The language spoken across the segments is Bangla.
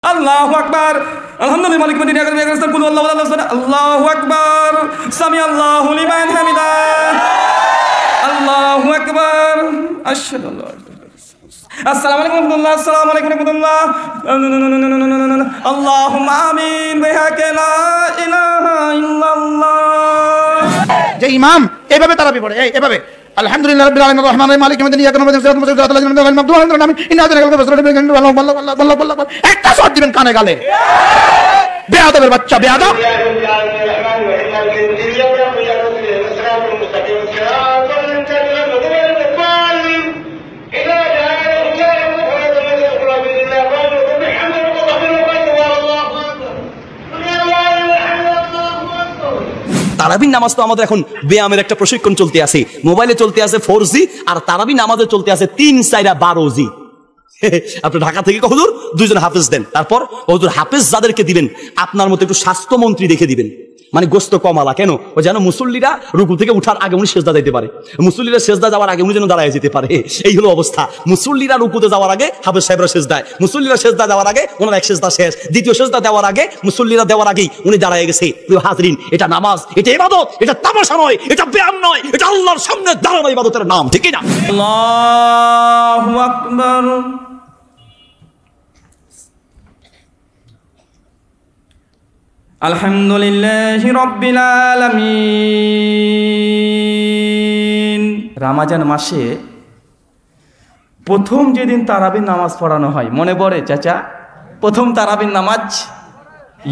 আল্লাহু আকবার আলহামদুলিল্লাহ মালিক মদিনা কারমে রাসূল কুল আল্লাহু আল্লাহু আল্লাহু আকবার সামি আল্লাহু লিমান হামিদা আল্লাহু আকবার আশহাদু আল্লা আসসালামু আলাইকুম ওয়া আসসালামু আলাইকুম ওয়া রাহমাতুল্লাহ আল্লাহুম্মা আমিন বিহাকে লা ইলাহা ইল্লাল্লাহ। যে ইমাম এইভাবে তারাবি পড়ে এইভাবে আলহামদুলিল্লাহ রাব্বিল আলামিন আর রাহমানির মালিক ইয়াউমিদ্দিন ইয়্যাকা না'বুদু ওয়া ইয়্যাকা নাস্তাঈন একটা শট দিবেন কানে গালে বেয়াদবের বাচ্চা বেয়াদব। তারাবির নামাজ তো আমাদের এখন ব্যায়ামের একটা প্রশিক্ষণ চলতে আছে, মোবাইলে চলতে আছে 4G আর তারাবি নামাজে চলতে আছে 3-4-12G। আপনি ঢাকা থেকে হুজুর দুইজন হাফেজ দেন, তারপর হুজুর হাফেজ যাদেরকে দিবেন আপনার মতো একটু স্বাস্থ্যমন্ত্রী দেখে দিবেন, মানে গোস্ত কমালা কেন ও যেন মুসল্লিরা রুকু থেকে উঠার আগে উনি সেজদা দিতে পারে, মুসল্লিরা সেজদা যাওয়ার আগে উনি যেন দাঁড়ায় যেতে পারে। এই হলো অবস্থা, মুসল্লিরা রুকুতে যাওয়ার আগে হাফেজ সাহেবরা সেজদায়, মুসল্লিরা সেজদা দেওয়ার আগে ওনার এক সেজদা শেষ, দ্বিতীয় সেজদা দেওয়ার আগে মুসল্লিরা দেওয়ার আগেই উনি দাঁড়ায় গেছে। প্রিয় হাজরিন, এটা নামাজ, এটা ইবাদত, এটা তামাশা নয়, এটা ব্যায়াম নয়, এটা আল্লাহর সামনে দাঁড়ানো ইবাদতের নাম, ঠিক না? আল্লাহু আকবার। আলহামদুলিল্লাহি রাব্বিল আলামিন। রমজান মাসে প্রথম যেদিন তারাবির নামাজ পড়ানো হয় মনে পড়ে চাচা? প্রথম তারাবির নামাজ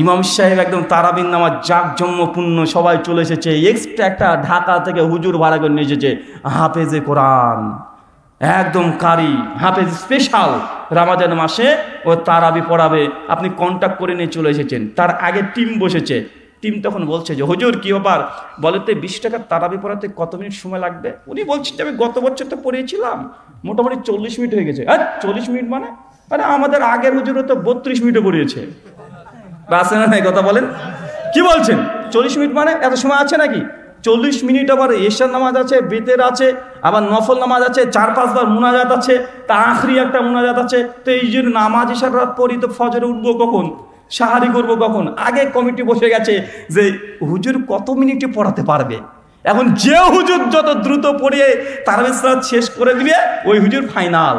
ইমাম সাহেব একদম তারাবির নামাজ জাঁকজমকপূর্ণ, সবাই চলে এসেছে, এক্সট্রা একটা ঢাকা থেকে হুজুর ভাড়া করে নিয়ে এসেছে হাফেজে কোরআন, একদম কারি হাফেজ স্পেশাল। রমজান মাসে ও তারাবি পড়াবে, আপনি কন্ট্যাক্ট করে নিয়ে চলে এসেছেন। তার আগে টিম বসেছে, টিম তখন বলছে যে হুজুর কি ব্যাপার বলে তো 20 টাকার তারাবি পড়াতে কত মিনিট সময় লাগবে? উনি বলছেন যে আমি গত বছর তো পড়িয়েছিলাম, মোটামুটি 40 মিনিট হয়ে গেছে। 40 মিনিট মানে আরে আমাদের আগের হুজুরও তো 32 মিনিটে পড়িয়েছে। আছে না নাই কথা বলেন? কি বলছেন 40 মিনিট মানে এত সময় আছে নাকি? 40 মিনিট আবার এশার নামাজ আছে, বেতের আছে, আবার নফল নামাজ আছে, 4-5 বার মুনাজাত আছে, তা আখরি একটা মুনাজাত আছে। তো এই যে নামাজ এশার রাত পড়ি তো ফজরে উঠবো কখন, সাহারি করবো কখন? আগে কমিটি বসে গেছে যে হুজুর কত মিনিটে পড়াতে পারবে। এখন যে হুজুর যত দ্রুত পড়িয়ে তারাবির সালাত শেষ করে দিবে ওই হুজুর ফাইনাল,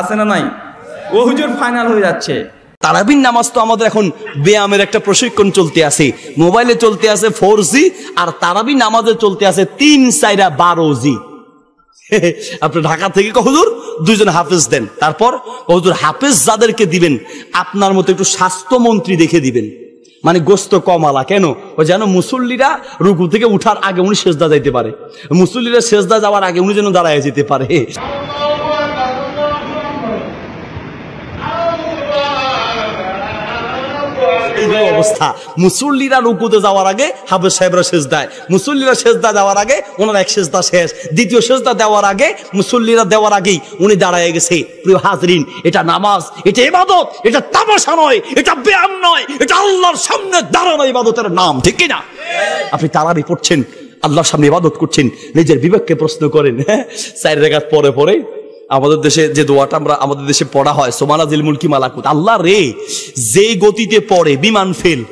আছে না নাই? ও হুজুর ফাইনাল হয়ে যাচ্ছে। তারাবির নামাজ তো আমাদের এখন ব্যায়ামের একটা প্রশিক্ষণ চলতে আছে, মোবাইলে চলতে আছে 4G আর তারাবি নামাজে চলতে আছে 3-4-12G। আপনি ঢাকা থেকে হুজুর দুইজন হাফেজ দেন, তারপর হুজুর হাফেজ যাদেরকে দিবেন আপনার মতো একটু স্বাস্থ্যমন্ত্রী দেখে দিবেন, মানে গোস্ত কমালা কেন ও যেন মুসল্লিরা রুকু থেকে উঠার আগে উনি সেজদা দিতে পারে, মুসল্লিরা সেজদা যাওয়ার আগে উনি যেন দাঁড়ায় যেতে পারে। অবস্থা, মুসল্লিরা রুকুতে যাওয়ার আগে হাফেজ সাহেবরা সেজদায়, মুসল্লিরা সেজদা দেওয়ার আগে ওনার এক সেজদা শেষ, দ্বিতীয় সেজদা দেওয়ার আগে মুসল্লিরা দেওয়ার আগেই উনি দাঁড়ায় গেছে। প্রিয় হাজরিন, এটা নামাজ, এটা ইবাদত, এটা তামাশা নয়, এটা ব্যায়াম নয়, এটা আল্লাহর সামনে দাঁড়ানো ইবাদতের নাম, ঠিক না? আপনি তারাবি পড়ছেন, আল্লাহর সামনে ইবাদত করছেন, নিজের বিবেককে প্রশ্ন করেন। 4 রাকাত পরে পরে আমাদের দেশে যে দোয়াটা আমাদের দেশে পড়া হয় সুবহানাল মুলকি মালাকুত, আল্লাহ রে যে গতিতে পড়ে বিমান ফেল।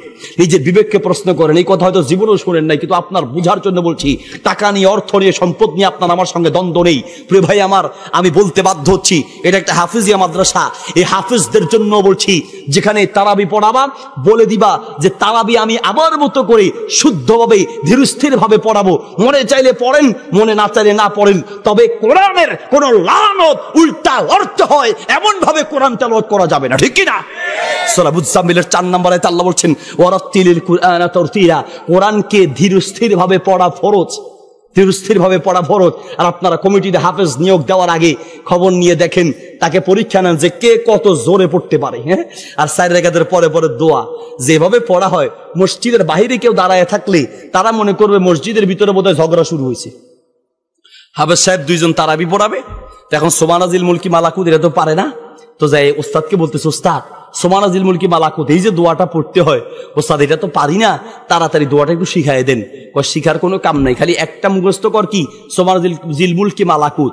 নিজের বিবেককে প্রশ্ন করেন, এই কথা হয়তো জীবনেও শোনেন নাই, কিন্তু আপনার বুঝার জন্য বলছি। টাকা নিয়ে, অর্থ নিয়ে, সম্পদ নিয়ে আপনার আমার সঙ্গে দ্বন্দ্ব নেই। প্রিয় ভাই আমার, আমি বলতে বাধ্য হচ্ছি এটা একটা হাফিজিয়া মাদ্রাসা, এই হাফিজদের জন্য বলছি যেখানে তারাবি পড়াবা বলে দিবা যে তারাবি আমি আমার মতো করে শুদ্ধভাবে ধীরস্থির ভাবে পড়াবো, মনে চাইলে পড়েন, মনে না চাইলে না পড়েন, তবে কোরআনের কোন লানত উল্টা অর্থ হয় এমন ভাবে কোরআন তেলাওয়াত করা যাবে না, ঠিক কি না? সূরা মুজাম্মিলের 4 নম্বর আয়াতে আল্লাহ বলছেন ওয়ারাত্তিলিল কুরআনা তারতিলা, কোরআনকে ধীরস্থির ভাবে পড়া ফরজ, ধীরস্থির ভাবে পড়া ফরজ। আর আপনারা কমিটিতে হাফেজ নিয়োগ দেওয়ার আগে খবর নিয়ে দেখেন, তাকে পরীক্ষা নেন যে কে কত জোরে পড়তে পারে। হ্যাঁ, আর 4 রাকাতের পরে পরে দোয়া যেভাবে পড়া হয়, মসজিদের বাইরে কেউ দাঁড়ায় থাকলে তারা মনে করবে মসজিদের ভিতরে বোধহয় ঝগড়া শুরু হয়েছে। হাফেজ সাহেব 2জন তারাবি পড়াবে, এখন সুবহানাল মুলকি মালাকুত এটা তো পারে না, তো যাই ওস্তাদকে বলতেছে, ওস্তাদ সোমানাজিল মুলকি মালাকুত এই যে দোয়াটা পড়তে হয়, ওস্তাদ এটা তো পারি না, তাড়াতাড়ি দোয়াটা একটু শিখাই দেন। শিখার কোনো কাম নাই, খালি একটা মুখস্থ কর, কি সোমানাজিল মুলকি মালাকুত,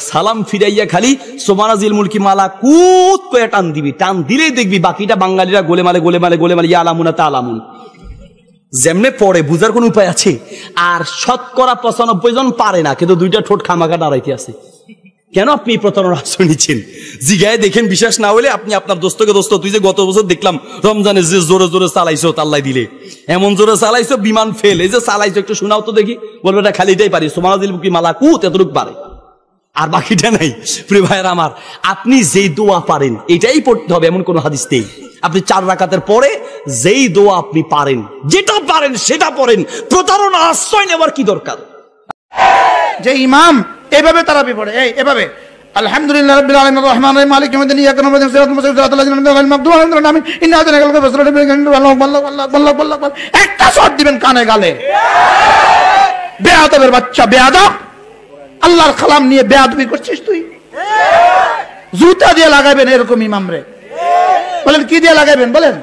সালাম ফিরাইয়া খালি সোমানাজিল মুলকি মালাকুত করে টান দিবি, টান দিলেই দেখবি বাকিটা বাঙালিরা গোলেমালে গোলেমালে গোলেমালে ইয়া আলামুনা তা আলামুন যেমনে পড়ে, বুঝার কোন উপায় আছে? আর শতকরা 95 জন পারে না, কিন্তু দুইটা ঠোঁট খামাখা দাঁড়াইতে আছে। কেন আপনি প্রতারণা শুনেছেন? জিগায় দেখেন, বিশ্বাস না হলে আপনি আপনার দোস্তকে, দোস্ত তুই যে গত বছর দেখলাম রমজানে যে জোরে জোরে চালাইছো, আল্লাহ দিলে এমন জোরে চালাইছো বিমান ফেল, এই যে চালাইছো একটু শোনাও তো দেখি। বলবে এটা খালি এটাই পারি, সোমানাজিল মুলকি মালাকুত এতটুকু পারে, আর বাকিটা নাই। প্রিয় ভাইয়ের আমার, আপনি যেই দোয়া পারেন এটাই পড়তে হবে, এমন কোন হাদিস নেই। আপনি 4 রাকাতের পরে যেই দোয়া আপনি পারেন, যেটা পারেন সেটা পড়েন, প্রতারণা আশ্রয় নেওয়ার কি দরকার? যে ইমাম এভাবে তারাবি পড়ে, এভাবে আলহামদুলিল্লাহ রাব্বিল আলামিন রহমানির রহিম মালিকি ইয়াউমিদ্দিন ইয়াকা না'বুদু ওয়া ইয়্যাকা নাস্তাঈন ইহদিনাস সিরাতাল মুস্তাকিম মাগদুবি আলাইহিম আমিন ইন্না আতাইনাকাল কাউসার আল্লাহু একটা শট দিবেন কানে গালে। বেয়াদবের বাচ্চা, বেয়াদব, আল্লাহর কালাম নিয়ে বেয়াদবি করছিস তুই। জুতা দিয়ে লাগাবেন এরকম ইমাম রে। বলেন কি দিয়ে লাগাবেন? বলেন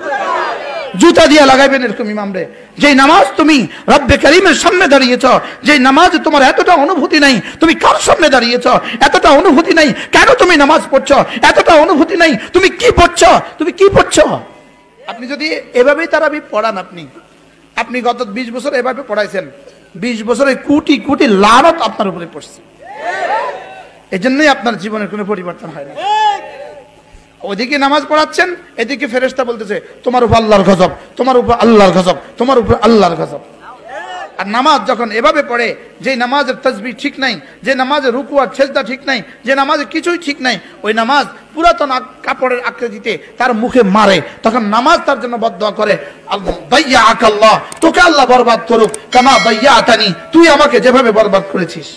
জুতা দিয়ে লাগাবেন এরকম ইমাম রে। যে নামাজ তুমি রব্বে কারীমের সামনে দাঁড়িয়েছ, যে নামাজ তোমার এতটা অনুভূতি নাই, তুমি কার সামনে দাঁড়িয়েছ, এতটা অনুভূতি নাই, কেন তুমি নামাজ পড়ছ, এতটা অনুভূতি নাই, তুমি কি পড়ছ, তুমি কি পড়ছ? আপনি যদি এভাবেই তারাবি পড়ান, আপনি গত 20 বছর এভাবে পড়াইছেন, 20 বছরে কোটি কোটি লানত আপনার উপরে পড়ছে, এই জন্যই আপনার জীবনের কোনো পরিবর্তন হয় না। ওদিকে নামাজ পড়াচ্ছেন, এদিকে ফেরেশতা বলতেছে তোমার উপর আল্লাহর গজব, তোমার উপর আল্লাহর গজব, তোমার উপর আল্লাহর গজব। আর নামাজ যখন এভাবে পড়ে, যে নামাজের তাসবিহ ঠিক নাই, যে নামাজের রুকু আর সেজদা ঠিক নাই, যে নামাজে কিছুই ঠিক নাই, ওই নামাজ পুরাতন কাপড়ের আকৃতিতে তার মুখে মারে, তখন নামাজ তার জন্য বদদোয়া করে, আল্লাহ দাইয়াকাল্লাহ, তোকে আল্লাহ বরবাদ করুক, কামা দাইয়াতানি, তুই আমাকে যেভাবে বরবাদ করেছিস।